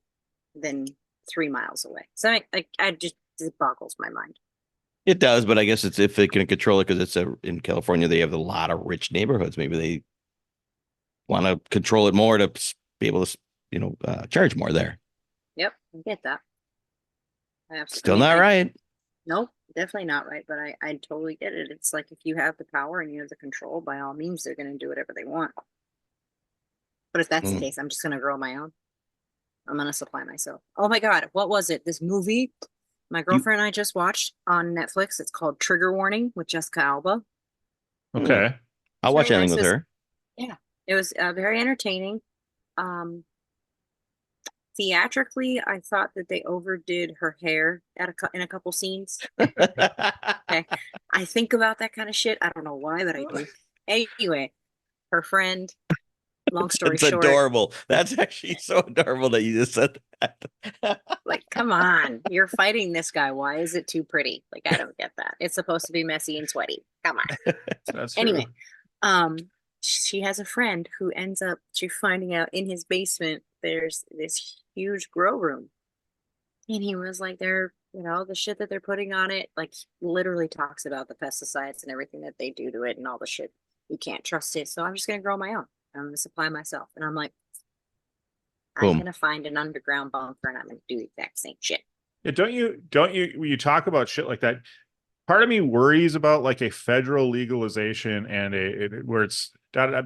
than 3 miles away? So I just, it boggles my mind. It does, but I guess it's if they can control it because in California they have a lot of rich neighborhoods. Maybe they want to control it more to be able to, charge more there. Yep, I get that. Still not right. Nope, definitely not right. But I totally get it. It's like if you have the power and you have the control, by all means, they're going to do whatever they want. But if that's the case, I'm just going to grow my own. I'm going to supply myself. Oh my God, what was it? This movie my girlfriend and I just watched on Netflix. It's called Trigger Warning with Jessica Alba. Okay. I'll watch anything with her. Yeah, it was very entertaining. Theatrically, I thought that they overdid her hair in a couple scenes. Okay, I think about that kind of shit. I don't know why, but I do. Anyway, her friend. Long story short, it's adorable. That's actually so adorable that you just said that. Like, come on, you're fighting this guy. Why is it too pretty? Like, I don't get that. It's supposed to be messy and sweaty. Come on. That's anyway, true. She has a friend who ends up finding out in his basement there's this huge grow room, and he was like, they're the shit that they're putting on it, like literally talks about the pesticides and everything that they do to it and all the shit. You can't trust it, so I'm just gonna grow my own. I'm going to supply myself. And I'm like, I'm going to find an underground bunker and I'm going to do the exact same shit. Yeah, don't you, when you talk about shit like that, part of me worries about like a federal legalization and where it's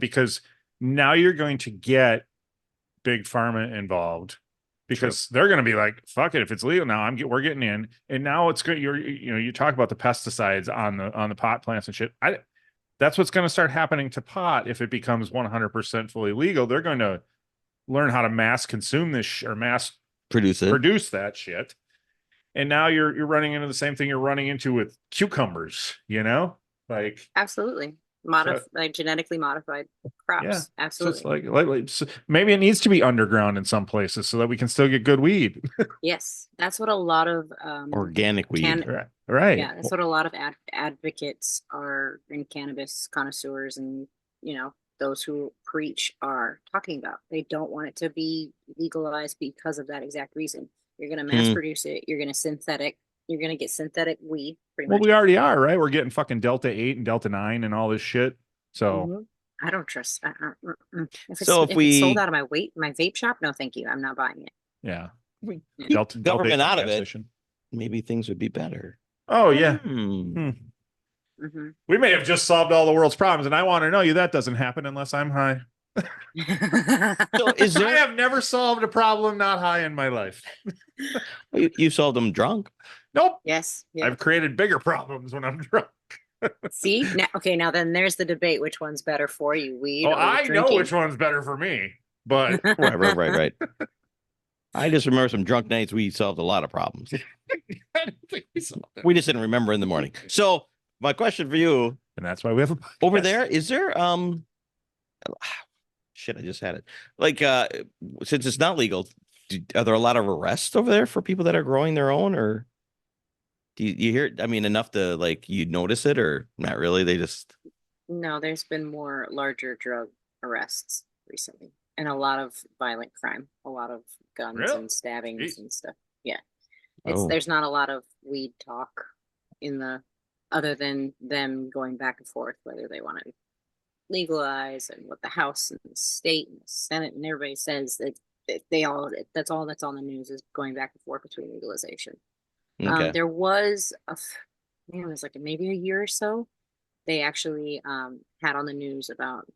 because now you're going to get big pharma involved because they're going to be like, fuck it. If it's legal now, we're getting in. And now it's good. You talk about the pesticides on the pot plants and shit. That's what's going to start happening to pot if it becomes 100% fully legal. They're going to learn how to mass consume this or mass produce that shit. And now you're running into the same thing you're running into with cucumbers, like absolutely like genetically modified crops. Yeah. Absolutely. So it's so maybe it needs to be underground in some places so that we can still get good weed. Yes, that's what a lot of organic weed. Right. Yeah, that's what a lot of advocates are, and cannabis connoisseurs and those who preach are talking about. They don't want it to be legalized because of that exact reason. You're going to mass produce it. You're going to get synthetic weed. Pretty much. We already are, right? We're getting fucking Delta 8 and Delta 9 and all this shit. So I don't trust. If it's sold out of my vape shop, no, thank you. I'm not buying it. Yeah. Delta government out of it. Maybe things would be beter. Oh yeah. Mm-hmm. We may have just solved all the world's problems, and I want to know that doesn't happen unless I'm high. So I have never solved a problem not high in my life. You solved them drunk. Nope. Yes. I've created bigger problems when I'm drunk. See, now then there's the debate. Which one's better for you, weed? I know which one's better for me, but right. I just remember some drunk nights we solved a lot of problems. We just didn't remember in the morning. So my question for you, and that's why we have over there, is there shit, I just had it. Like since it's not legal, are there a lot of arrests over there for people that are growing their own, or do you hear enough to like you notice it, or not really? They just no, there's been more larger drug arrests recently and a lot of violent crime, a lot of guns and stabbings and stuff. Yeah. There's not a lot of weed talk other than them going back and forth, whether they want to legalize and what the House and the state and the Senate and everybody says that that's all that's on the news is going back and forth between legalization. Okay. There was it was like maybe a year or so, they actually had on the news about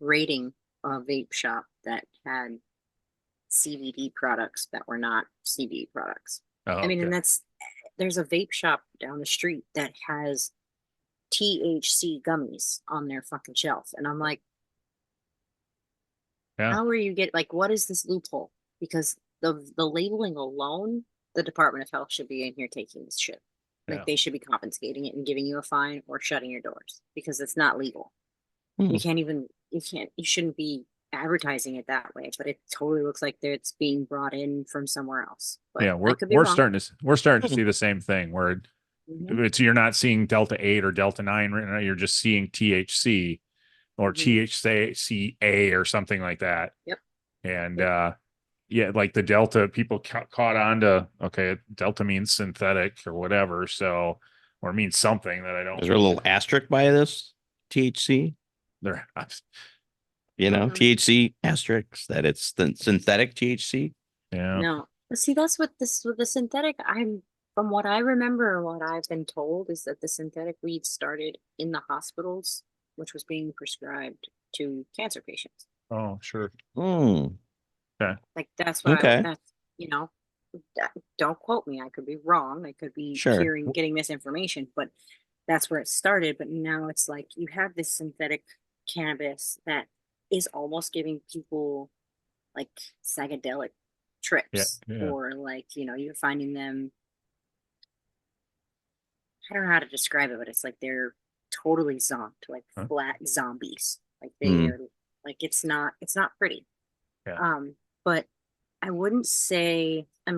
raiding a vape shop that had CBD products that were not CBD products. And there's a vape shop down the street that has THC gummies on their fucking shelf. And I'm like, how are you what is this loophole? Because the labeling alone, the Department of Health should be in here taking this shit. They should be confiscating it and giving you a fine or shutting your doors because it's not legal. You shouldn't be advertising it that way, but it totally looks like it's being brought in from somewhere else. But we're starting to see the same thing where Mhm. you're not seeing Delta 8 or Delta 9 right now. You're just seeing THC or Mhm. THCA or something like that. Yep. And Yep. yeah, like the Delta, people caught on to, okay, Delta means synthetic or whatever. So, or means something that I don't, Is there a little asterisk by this THC? there. Mhm. THC asterisk that it's the synthetic THC. Yeah. No. But see, that's what this with the synthetic. From what I remember and what I've been told is that the synthetic weed started in the hospitals, which was being prescribed to cancer patients. Oh, sure. Hmm. Like that's what Okay. that's don't quote me. I could be wrong. I could be Sure. getting misinformation, but that's where it started. But now it's like you have this synthetic cannabis that is almost giving people like psychedelic Yeah. trips, Yeah. or like, you're finding them. I don't know how to describe it, but it's like they're totally zonked, like Huh? flat zombies. Like Hmm. they're like it's not pretty. Yeah. But I wouldn't say, I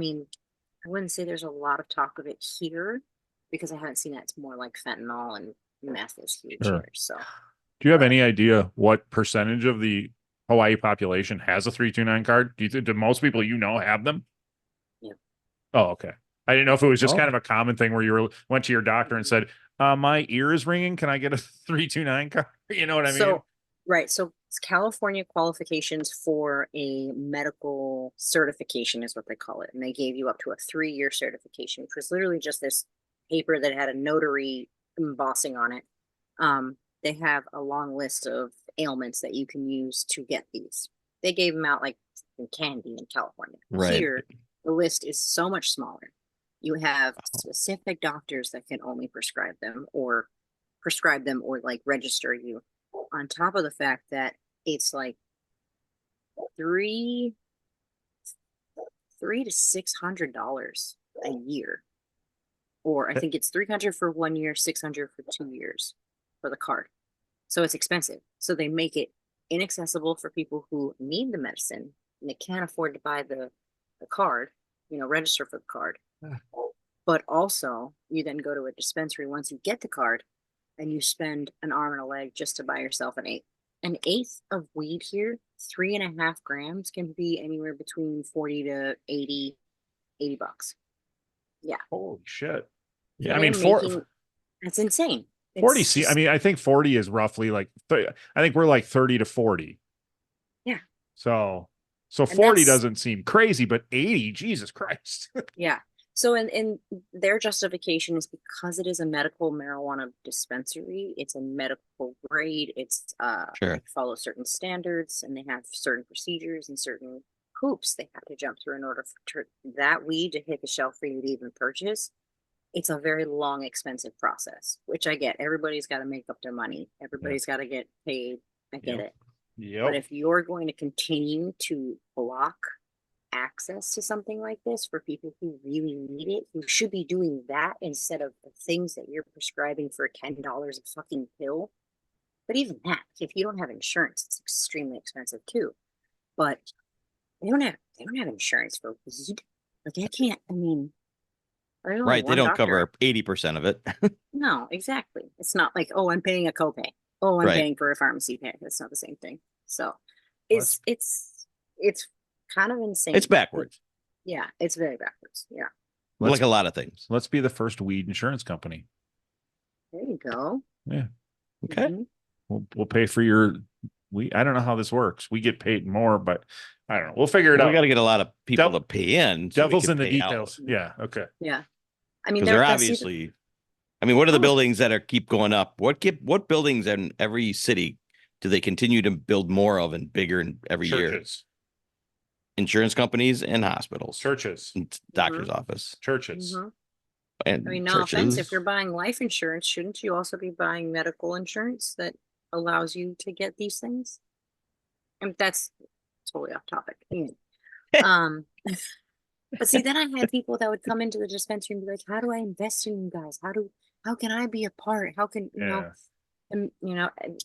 wouldn't say there's a lot of talk of it here because I haven't seen that. It's more like fentanyl and meth is huge Sure. here. So, Do you have but any idea what percentage of the Hawaii population has a 329 card? Do most people have them? Yeah. Oh, okay. I didn't know if it was just Oh. kind of a common thing where you went to your doctor and said, my ear is ringing. Can I get a 329 card? You know what I mean? So, right. So it's California qualifications for a medical certification is what they call it. And they gave you up to a 3-year certification, which was literally just this paper that had a notary embossing on it. They have a long list of ailments that you can use to get these. They gave them out like in candy in California. Right. Here, the list is so much smaller. You have specific doctors that can only prescribe them or like register you, on top of the fact that it's like three to $600 a year, or I think it's 300 for 1 year, 600 for 2 years for the card. So it's expensive. So they make it inaccessible for people who need the medicine and they can't afford to buy the card, register for the card. But also, you then go to a dispensary once you get the card and you spend an arm and a leg just to buy yourself an eighth of weed here. 3.5 grams can be anywhere between 40 to 80 bucks. Yeah. Holy shit. So Yeah. I mean, that's insane. 40. It's I mean, I think 40 is roughly like, I think we're like 30 to 40. Yeah. So And 40 doesn't seem crazy, but 80, Jesus Christ. yeah. So in their justification is because it is a medical marijuana dispensary, it's a medical grade, it's Sure. follow certain standards, and they have certain procedures and certain hoops they have to jump through in order for that weed to hit the shelf for you to even purchase. It's a very long, expensive process, which I get. Everybody's got to make up their money. Everybody's got to get paid. I get it. Yep. But if you're going to continue to block access to something like this for people who really need it, you should be doing that instead of the things that you're prescribing for $10 a fucking pill. But even that, if you don't have insurance, it's extremely expensive too. But they don't have insurance for weed. Like I can't. I mean, there's only Right. They one don't doctor. cover 80% of it. No, exactly. It's not like, oh, I'm paying a copay. Oh, I'm Right. paying for a pharmacy pay. That's not the same thing. So it's kind of insane. It's backwards. Yeah, it's very backwards. Yeah. Like a lot of things. Let's be the first weed insurance company. There you go. Yeah. Okay. Mhm. We'll pay for your I don't know how this works. We get paid more, but I don't know. We'll figure it We out. got to get a lot of people Del- to pay in. So we Devil's can in the pay out. details. Yeah. Okay. Yeah. I mean, Because they're that's either- obviously, I mean, what are the Oh. buildings that keep going up? What buildings in every city do they continue to build more of and bigger and every year? Churches. Insurance companies and hospitals, Churches. and doctor's office, Churches. Mhm. and I mean, no offense, if churches. you're buying life insurance, shouldn't you also be buying medical insurance that allows you to get these things? And that's totally off topic. Anyway. But see, then I had people that would come into the dispensary and be like, "How do I invest in you guys? How can I be a part? How can Yeah. And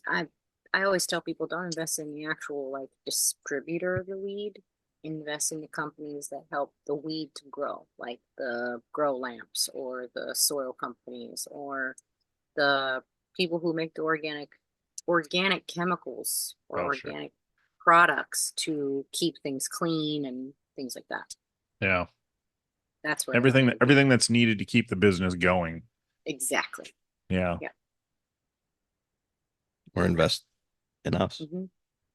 I always tell people don't invest in the actual like distributor of the weed. invest in the companies that help the weed to grow, like the grow lamps or the soil companies or the people who make the organic chemicals or Oh, sure. organic products to keep things clean and things like that. Yeah. That's where Everything that's needed to keep the business going. exactly. Yeah. Or invest in us. Mm-hmm.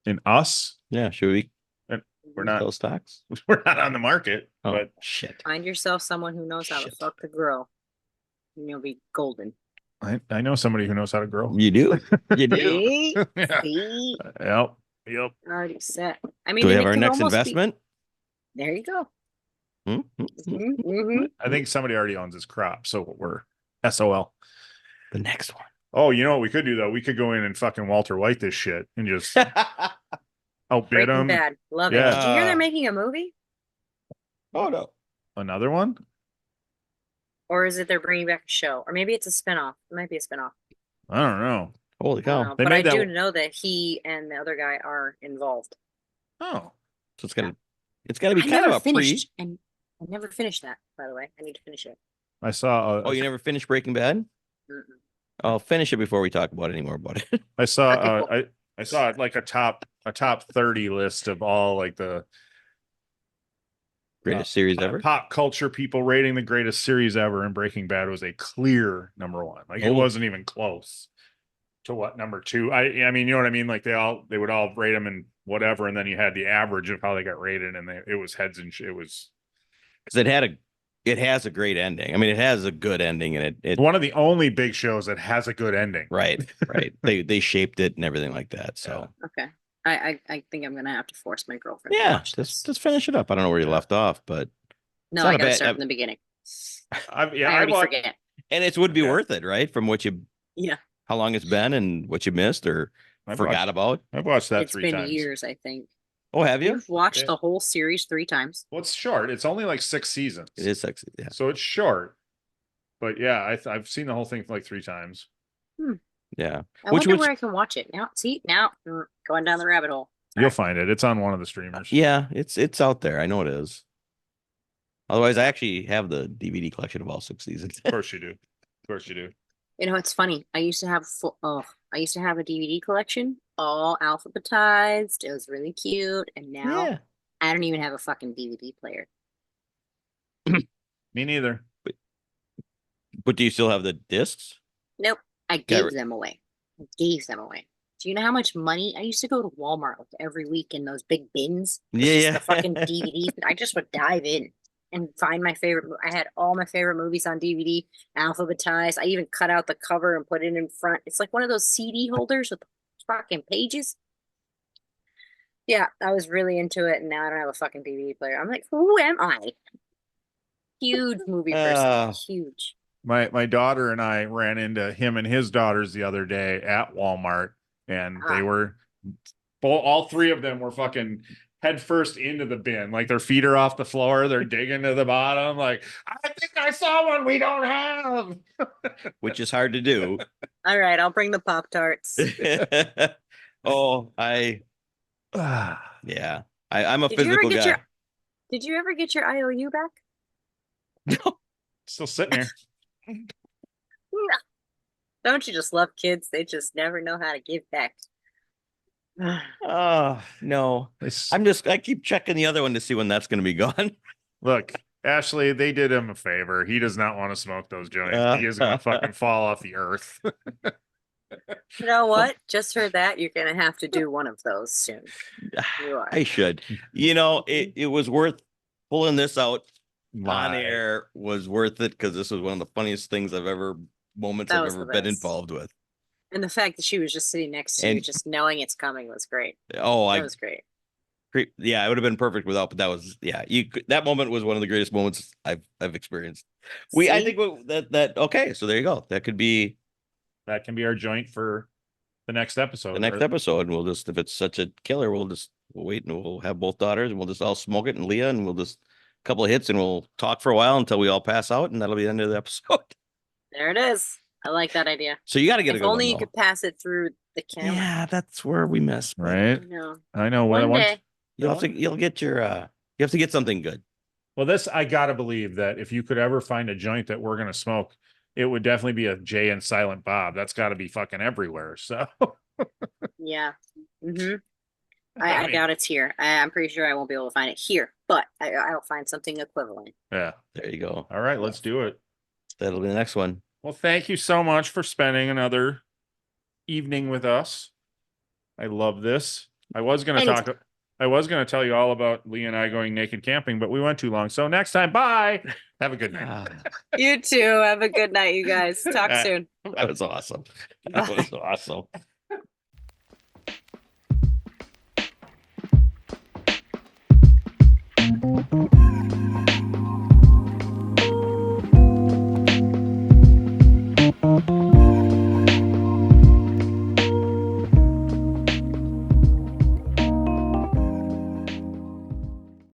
In us, Yeah, should we we're not sell stocks? we're not on the market, Oh, but shit. Find yourself someone who knows how to Shit. fuck to grow, and you'll be golden. I know somebody who knows how to grow. You do. You do. See? Yeah. See? Yep. Already set. I mean, Do we and have it our can next almost investment? Be, there you go. Hmm? I think somebody already owns his crop, so we're SOL. The next one. Oh, you know what we could do though? We could go in and fucking Walter White this shit and just outbid Breaking him. Bad. Love Yeah. it. Did you hear they're making a movie? Oh no. Another one? Or is it they're bringing back a show? Or maybe it's a spinoff. It might be a spinoff. I don't know. Holy I don't cow. know. They But I made that- do know that he and the other guy are involved. Oh, So it's gotta be I kind never of a finished, and I never finished that, by the way. I need to finish it. I saw. Oh, you never finished Breaking Bad? Mm-mm. I'll finish it before we talk about it anymore about it. I saw. Okay, cool. I saw like a top 30 list of all like the Greatest series ever. pop culture people rating the greatest series ever, and Breaking Bad was a clear number one. Like it Oh. wasn't even close to what number two. I mean, you know what I mean? Like they would all rate them and whatever, and then you had the average of how they got rated, and it was heads and it was Because it has a great ending. I mean, it has a good ending, and it one of the only big shows that has a good ending. right. They shaped it and everything like that. So Okay. I think I'm gonna have to force my girlfriend to yeah, watch this. just finish it up. I don't know where you left off, but No, not I a gotta bad- start from the beginning. I I already forget. and it would be Yeah. worth it, right? From what you Yeah. how long it's been and what you missed or forgot about. I've watched that It's 3 been times. years, I think. Oh, have you? You've watched Yeah. the whole series 3 times. Well, it's short. It's only like 6 seasons. It is sexy. Yeah. So it's short. But yeah, I've seen the whole thing like 3 times. Yeah. I Which wonder where I can watch it now. See, now going down the rabbit hole. You'll find it. It's on one of the streamers. Yeah, it's out there. I know it is. Otherwise, I actually have the DVD collection of all 6 seasons. Of course you do. Of course you do. You know, it's funny. I used to have I used to have a DVD collection, all alphabetized. It was really cute, and now Yeah. I don't even have a fucking DVD player. Me neither. But do you still have the discs? Nope, I Got gave rid- them away. I gave them away. Do you know how much money I used to go to Walmart like every week in those big bins? with Yeah, just yeah. The fucking DVDs. I just would dive in and find my favorite. I had all my favorite movies on DVD, alphabetized. I even cut out the cover and put it in front. It's like one of those CD holders with fucking pages. Yeah, I was really into it, and now I don't have a fucking DVD player. I'm like, who am I? Huge movie person. Huge. My daughter and I ran into him and his daughters the other day at Walmart, and they were all 3 of them were fucking head first into the bin, like their feet are off the floor, they're digging to the bottom. Like, I think I saw one we don't have, Which is hard to do. All right, I'll bring the Pop Tarts. Oh, yeah. I'm a physical guy. Did you ever get your IOU back? No. still sitting here. Don't you just love kids? They just never know how to give back. No. I keep checking the other one to see when that's going to be gone. Look, Ashley, they did him a favor. He does not want to smoke those joints. He is gonna fucking fall off the earth. You know what? Just for that, you're gonna have to do one of those soon. You are. I should. You know, it was worth pulling this out on Why? air was worth it because this was one of the funniest things I've ever That I've was ever the been best. involved with. And the fact that she was just sitting next to you, And- just knowing it's coming was great. Oh, That was great. yeah, it would have been perfect without, but that was that moment was one of the greatest moments I've experienced. I See? think that okay, so there you go. That could be That can be our joint for the next episode. the next episode, and we'll just if it's such a killer, we'll wait and we'll have both daughters and we'll just all smoke it and Leah and we'll just a couple of hits and we'll talk for a while until we all pass out and that'll be the end of the episode. There it is. I like that idea. So you got to get a If good only one, you though. could pass it through the camera. Yeah, that's where we miss, Right? I know. I know. One Once, day. You'll get your You have to get something good. Well, this, I gotta believe that if you could ever find a joint that we're gonna smoke, it would definitely be a Jay and Silent Bob. That's got to be fucking everywhere. So Yeah. I doubt it's here. I'm pretty sure I won't be able to find it here, but I'll find something equivalent. yeah. There you go. All right, let's do it. That'll be the next one. Well, thank you so much for spending another evening with us. I love this. I was going to tell you all about Lee and I going naked camping, but we went too long. So next time, bye. Have a good night. You too. Have a good night, you guys. Talk soon. That was awesome. That was awesome.